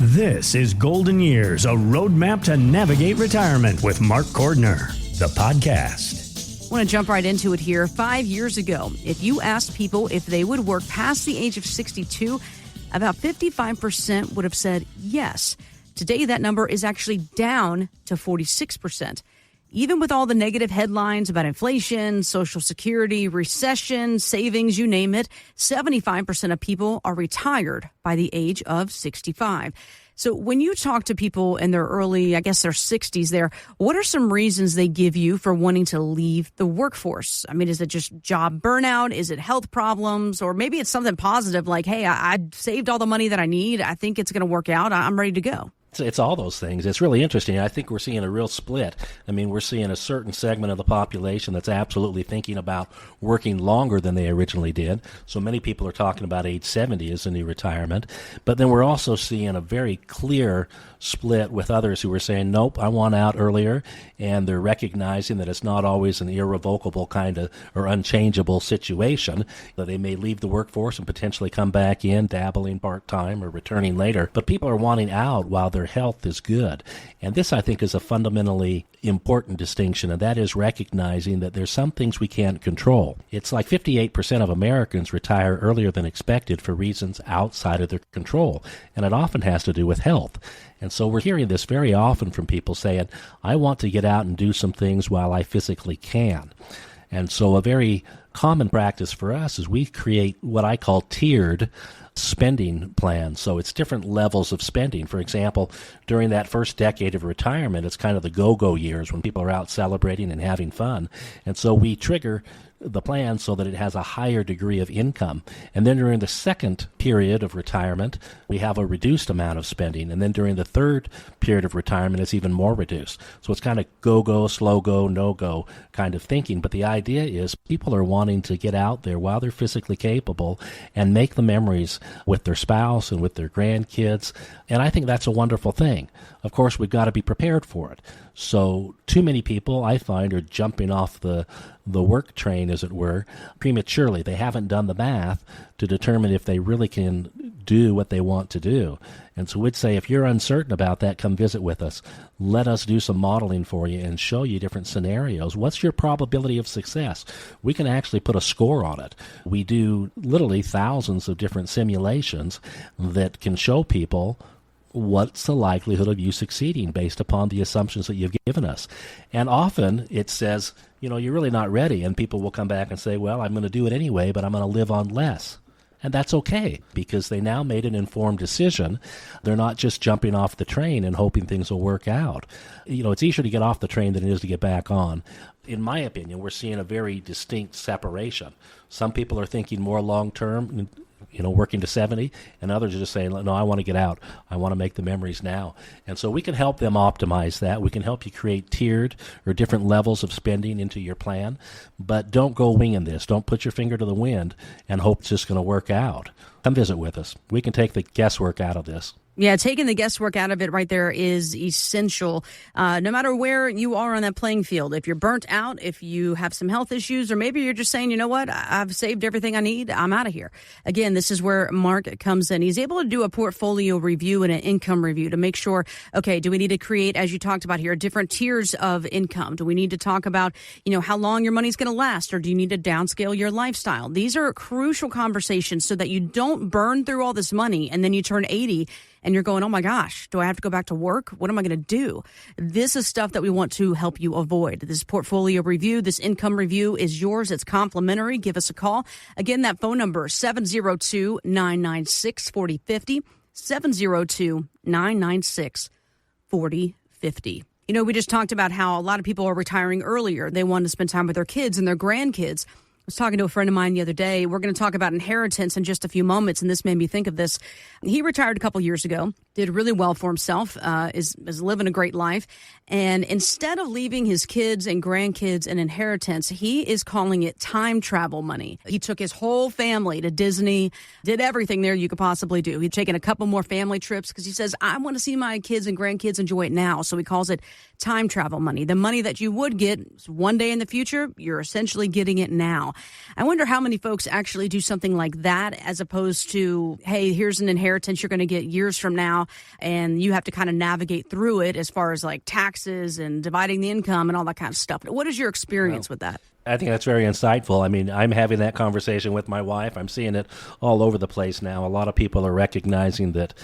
This is Golden Years, a roadmap to navigate retirement with Mark Cordner, the podcast. I want to jump right into it here. 5 years ago, if you asked people if they would work past the age of 62, about 55% would have said yes. Today, that number is actually down to 46%. Even with all the negative headlines about inflation, Social Security, recession, savings, you name it, 75% of people are retired by the age of 65. So when you talk to people in their early, I guess their 60s there, what are some reasons they give you for wanting to leave the workforce? I mean, is it just job burnout? Is it health problems? Or maybe it's something positive like, hey, I saved all the money that I need. I think it's going to work out. I'm ready to go. It's all those things. It's really interesting. I think we're seeing a real split. I mean, we're seeing a certain segment of the population that's absolutely thinking about working longer than they originally did. So many people are talking about age 70 as a new retirement. But then we're also seeing a very clear split with others who are saying, nope, I want out earlier. And they're recognizing that it's not always an irrevocable kind of or unchangeable situation, that they may leave the workforce and potentially come back in, dabbling part-time or returning later. But people are wanting out while their health is good. And this, I think, is a fundamentally important distinction, and that is recognizing that there's some things we can't control. It's like 58% of Americans retire earlier than expected for reasons outside of their control, and it often has to do with health. And so we're hearing this very often from people saying, I want to get out and do some things while I physically can. And so a very common practice for us is we create what I call tiered spending plans. So it's different levels of spending. For example, during that first decade of retirement, it's kind of the go-go years when people are out celebrating and having fun. And so we trigger the plan so that it has a higher degree of income. And then during the second period of retirement, we have a reduced amount of spending. And then during the third period of retirement, it's even more reduced. So it's kind of go-go, slow-go, no-go kind of thinking. But the idea is people are wanting to get out there while they're physically capable and make the memories with their spouse and with their grandkids. And I think that's a wonderful thing. Of course, we've got to be prepared for it. So too many people, I find, are jumping off the work train, as it were, prematurely. They haven't done the math to determine if they really can do what they want to do. And so we'd say, if you're uncertain about that, come visit with us. Let us do some modeling for you and show you different scenarios. What's your probability of success? We can actually put a score on it. We do literally thousands of different simulations that can show people what's the likelihood of you succeeding based upon the assumptions that you've given us. And often it says, you're really not ready. And people will come back and say, well, I'm going to do it anyway, but I'm going to live on less. And that's okay, because they now made an informed decision. They're not just jumping off the train and hoping things will work out. It's easier to get off the train than it is to get back on. In my opinion, we're seeing a very distinct separation. Some people are thinking more long-term, working to 70, and others are just saying, no, I want to get out. I want to make the memories now. And so we can help them optimize that. We can help you create tiered or different levels of spending into your plan, but don't go winging this. Don't put your finger to the wind and hope it's just going to work out. Come visit with us. We can take the guesswork out of this. Yeah, taking the guesswork out of it right there is essential. No matter where you are on that playing field, if you're burnt out, if you have some health issues, or maybe you're just saying, you know what, I've saved everything I need, I'm out of here. Again, this is where Mark comes in. He's able to do a portfolio review and an income review to make sure, okay, do we need to create, as you talked about here, different tiers of income? Do we need to talk about, how long your money's going to last, or do you need to downscale your lifestyle? These are crucial conversations so that you don't burn through all this money and then you turn 80 and you're going, oh my gosh, do I have to go back to work? What am I going to do? This is stuff that we want to help you avoid. This portfolio review, this income review is yours. It's complimentary. Give us a call. Again, that phone number, 702-996-4050, 702-996-4050. We just talked about how a lot of people are retiring earlier. They want to spend time with their kids and their grandkids. I was talking to a friend of mine the other day. We're going to talk about inheritance in just a few moments, and this made me think of this. He retired a couple years ago, did really well for himself, is living a great life. And instead of leaving his kids and grandkids an inheritance, he is calling it time travel money. He took his whole family to Disney, did everything there you could possibly do. He'd taken a couple more family trips because he says, I want to see my kids and grandkids enjoy it now. So he calls it time travel money. The money that you would get one day in the future, you're essentially getting it now. I wonder how many folks actually do something like that as opposed to, hey, here's an inheritance you're going to get years from now. now, and you have to kind of navigate through it as far as like taxes and dividing the income and all that kind of stuff. What is your experience with that? I think that's very insightful. I mean, I'm having that conversation with my wife. I'm seeing it all over the place now. A lot of people are recognizing that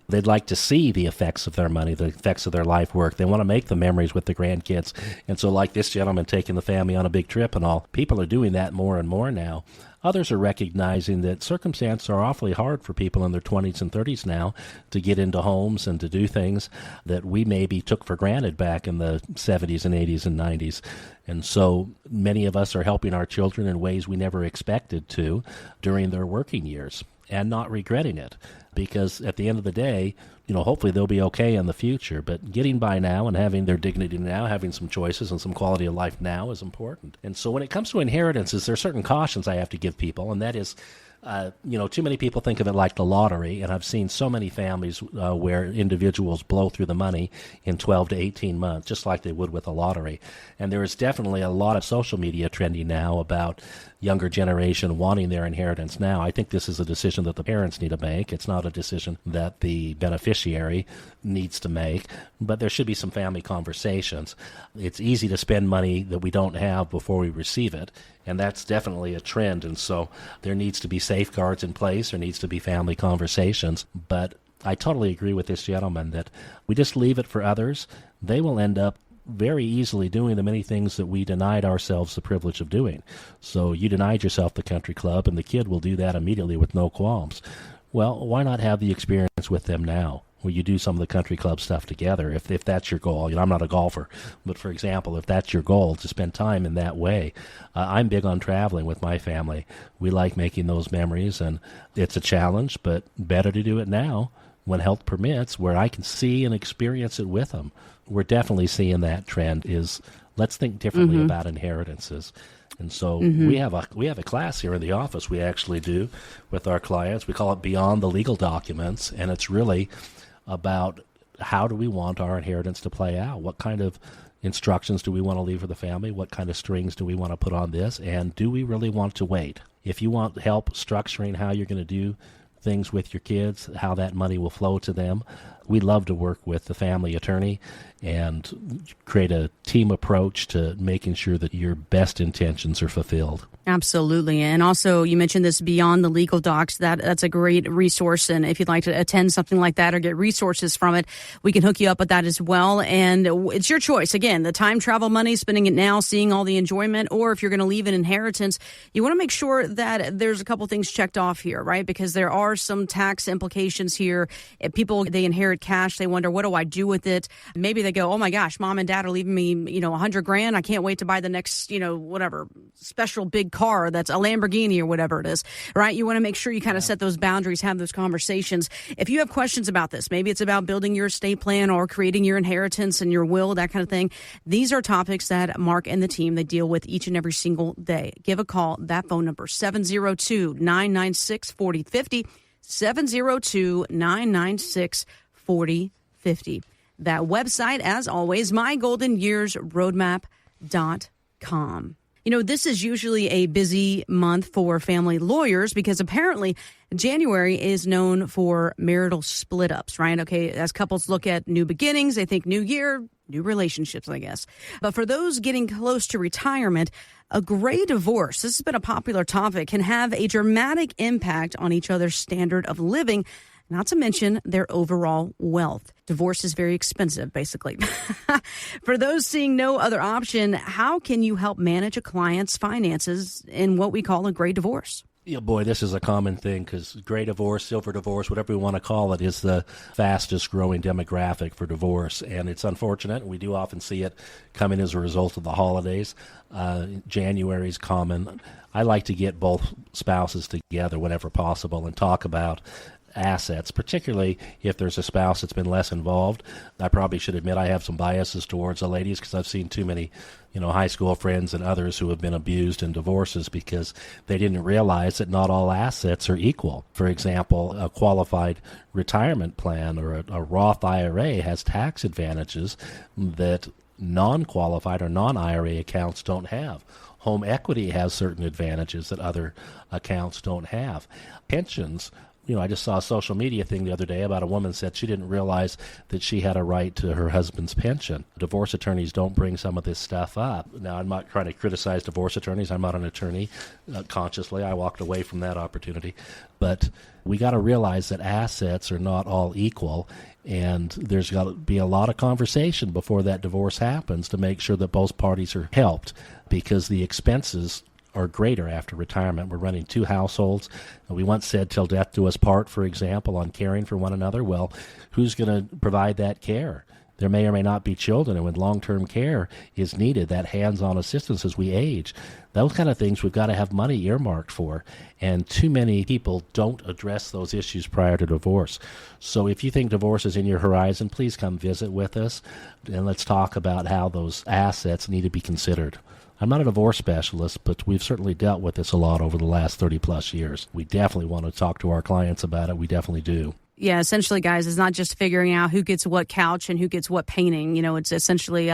they'd like to see the effects of their money, the effects of their life work. They want to make the memories with the grandkids. And so like this gentleman taking the family on a big trip and all, people are doing that more and more now. Others are recognizing that circumstances are awfully hard for people in their 20s and 30s now to get into homes and to do things that we maybe took for granted back in the 70s and 80s and 90s. And so many of us are helping our children in ways we never expected to during their working years and not regretting it. Because at the end of the day, hopefully they'll be okay in the future. But getting by now and having their dignity now, having some choices and some quality of life now is important. And so when it comes to inheritances, there are certain cautions I have to give people, and that is, too many people think of it like the lottery, and I've seen so many families where individuals blow through the money in 12 to 18 months, just like they would with a lottery. And there is definitely a lot of social media trending now about younger generation wanting their inheritance now. I think this is a decision that the parents need to make. It's not a decision that the beneficiary needs to make, but there should be some family conversations. It's easy to spend money that we don't have before we receive it, and that's definitely a trend. And so there needs to be safeguards in place. There needs to be family conversations. But I totally agree with this gentleman that we just leave it for others. They will end up very easily doing the many things that we denied ourselves the privilege of doing. So you denied yourself the country club, and the kid will do that immediately with no qualms. Well, why not have the experience with them now, where you do some of the country club stuff together, if that's your goal. I'm not a golfer, but for example, if that's your goal, to spend time in that way. I'm big on traveling with my family. We like making those memories, and it's a challenge, but better to do it now when health permits, where I can see and experience it with them. We're definitely seeing that trend is let's think differently about inheritances. And so we have a class here in the office we actually do with our clients. We call it Beyond the Legal Documents, and it's really about how do we want our inheritance to play out? What kind of instructions do we want to leave for the family? What kind of strings do we want to put on this? And do we really want to wait? If you want help structuring how you're going to do things with your kids, how that money will flow to them, we love to work with the family attorney and create a team approach to making sure that your best intentions are fulfilled. Absolutely. And also, you mentioned this Beyond the Legal Docs. That's a great resource. And if you'd like to attend something like that or get resources from it, we can hook you up with that as well. And it's your choice. Again, the time travel money, spending it now, seeing all the enjoyment, or if you're going to leave an inheritance, you want to make sure that there's a couple things checked off here, right? Because there are some tax implications here. If people, they inherit cash, they wonder, what do I do with it? Maybe they go, oh my gosh, mom and dad are leaving me, $100,000. I can't wait to buy the next, whatever special big car that's a Lamborghini or whatever it is, right? You want to make sure you kind of set those boundaries, have those conversations. If you have questions about this, maybe it's about building your estate plan or creating your inheritance and your will, that kind of thing. These are topics that Mark and the team, they deal with each and every single day. Give a call. That phone number, 702-996-4050, 702-996-4050. That website, as always, mygoldenyearsroadmap.com. This is usually a busy month for family lawyers because apparently January is known for marital split-ups, right? Okay, as couples look at new beginnings, they think new year, new relationships, I guess. But for those getting close to retirement, a gray divorce, this has been a popular topic, can have a dramatic impact on each other's standard of living, not to mention their overall wealth. Divorce is very expensive, basically. For those seeing no other option, how can you help manage a client's finances in what we call a gray divorce? Yeah, boy, this is a common thing because gray divorce, silver divorce, whatever we want to call it, is the fastest growing demographic for divorce. And it's unfortunate. We do often see it coming as a result of the holidays. January is common. I like to get both spouses together whenever possible and talk about assets, particularly if there's a spouse that's been less involved. I probably should admit I have some biases towards the ladies because I've seen too many, high school friends and others who have been abused in divorces because they didn't realize that not all assets are equal. For example, a qualified retirement plan or a Roth IRA has tax advantages that non-qualified or non-IRA accounts don't have. Home equity has certain advantages that other accounts don't have. Pensions I just saw a social media thing the other day about a woman said she didn't realize that she had a right to her husband's pension. Divorce attorneys don't bring some of this stuff up. Now, I'm not trying to criticize divorce attorneys. I'm not an attorney. Consciously, I walked away from that opportunity. But we got to realize that assets are not all equal, and there's got to be a lot of conversation before that divorce happens to make sure that both parties are helped, because the expenses are greater after retirement. We're running two households. We once said till death do us part, for example, on caring for one another. Well, who's going to provide that care? There may or may not be children, and when long-term care is needed, that hands-on assistance as we age, those kind of things we've got to have money earmarked for, and too many people don't address those issues prior to divorce. So if you think divorce is in your horizon, please come visit with us, and let's talk about how those assets need to be considered. I'm not a divorce specialist, but we've certainly dealt with this a lot over the last 30-plus years. We definitely want to talk to our clients about it. We definitely do. Yeah, essentially, guys, it's not just figuring out who gets what couch and who gets what painting. It's essentially,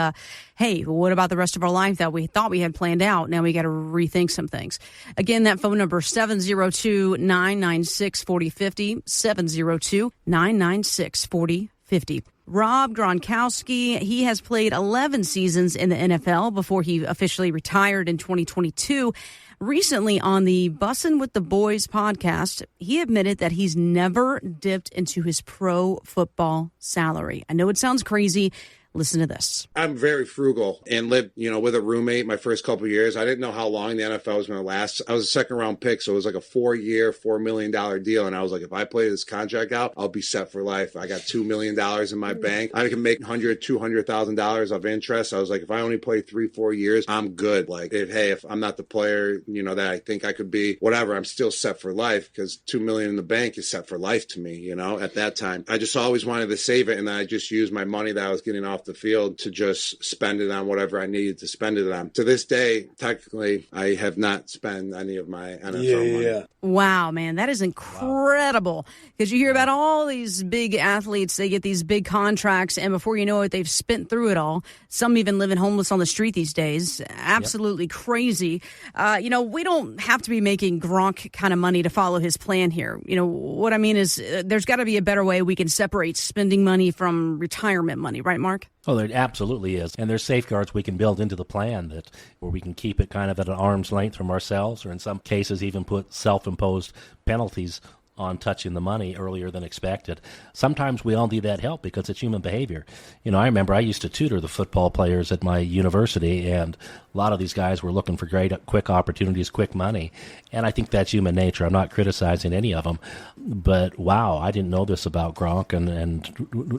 hey, what about the rest of our life that we thought we had planned out? Now we got to rethink some things. Again, that phone number, 702-996-4050, 702-996-4050. Rob Gronkowski, he has played 11 seasons in the NFL before he officially retired in 2022. Recently, on the Bussin' with the Boys podcast, he admitted that he's never dipped into his pro football salary. I know it sounds crazy. Listen to this. I'm very frugal and lived, with a roommate my first couple of years. I didn't know how long the NFL was going to last. I was a second-round pick, so it was like a 4-year, $4 million deal. And I was like, if I play this contract out, I'll be set for life. I got $2 million in my bank. I can make $200,000 of interest. I was like, if I only play 3-4 years, I'm good. Like, if I'm not the player, that I think I could be, whatever, I'm still set for life, because $2 million in the bank is set for life to me, at that time. I just always wanted to save it, and I just used my money that I was getting off the field to just spend it on whatever I needed to spend it on. To this day, technically, I have not spent any of my NFL money. Wow, man, that is incredible. Because you hear about all these big athletes, they get these big contracts, and before you know it, they've spent through it all. Some even living homeless on the street these days. Absolutely crazy. We don't have to be making Gronk kind of money to follow his plan here. What I mean is there's got to be a better way we can separate spending money from retirement money, right, Mark? Oh, there absolutely is. And there's safeguards we can build into the plan where we can keep it kind of at an arm's length from ourselves, or in some cases even put self-imposed penalties on touching the money earlier than expected. Sometimes we all need that help because it's human behavior. I remember I used to tutor the football players at my university, and a lot of these guys were looking for great, quick opportunities, quick money. And I think that's human nature. I'm not criticizing any of them. But wow, I didn't know this about Gronk, and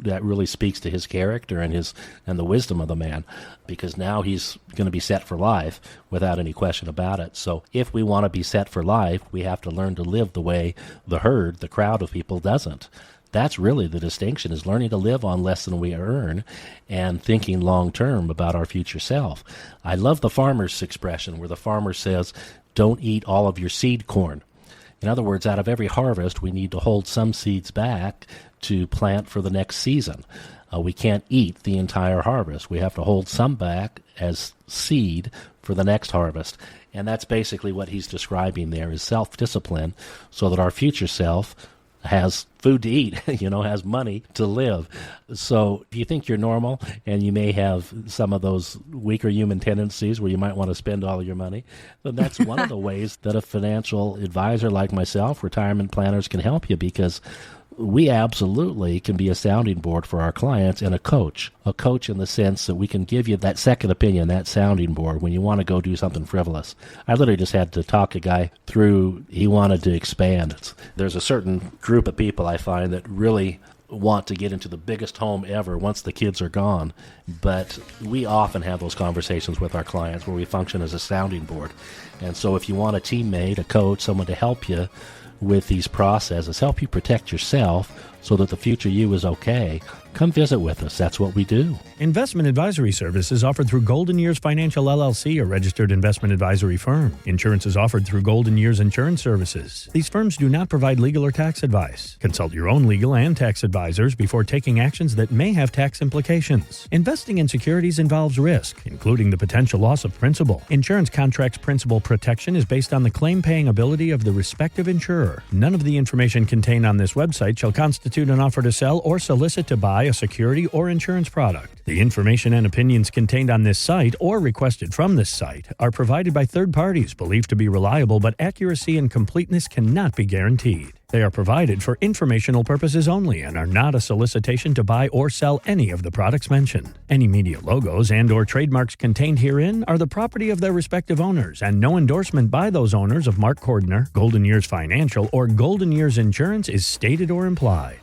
that really speaks to his character and the wisdom of the man, because now he's going to be set for life without any question about it. So if we want to be set for life, we have to learn to live the way the crowd of people doesn't. That's really the distinction, is learning to live on less than we earn and thinking long-term about our future self. I love the farmer's expression where the farmer says, don't eat all of your seed corn. In other words, out of every harvest, we need to hold some seeds back to plant for the next season. We can't eat the entire harvest. We have to hold some back as seed for the next harvest. And that's basically what he's describing there, is self-discipline, so that our future self has food to eat, has money to live. So if you think you're normal and you may have some of those weaker human tendencies where you might want to spend all your money, then that's one of the ways that a financial advisor like myself, retirement planners, can help you, because we absolutely can be a sounding board for our clients and a coach in the sense that we can give you that second opinion, that sounding board when you want to go do something frivolous. I literally just had to talk a guy through, he wanted to expand. There's a certain group of people I find that really want to get into the biggest home ever once the kids are gone, but we often have those conversations with our clients where we function as a sounding board. And so if you want a teammate, a coach, someone to help you with these processes, help you protect yourself so that the future you is okay, come visit with us. That's what we do. Investment advisory services offered through Golden Years Financial LLC, a registered investment advisory firm. Insurance is offered through Golden Years Insurance Services. These firms do not provide legal or tax advice. Consult your own legal and tax advisors before taking actions that may have tax implications. Investing in securities involves risk, including the potential loss of principal. Insurance contracts principal protection is based on the claim-paying ability of the respective insurer. None of the information contained on this website shall constitute an offer to sell or solicit to buy a security or insurance product. The information and opinions contained on this site or requested from this site are provided by third parties believed to be reliable, but accuracy and completeness cannot be guaranteed. They are provided for informational purposes only and are not a solicitation to buy or sell any of the products mentioned. Any media logos and or trademarks contained herein are the property of their respective owners, and no endorsement by those owners of Mark Cordner, Golden Years Financial, or Golden Years Insurance is stated or implied.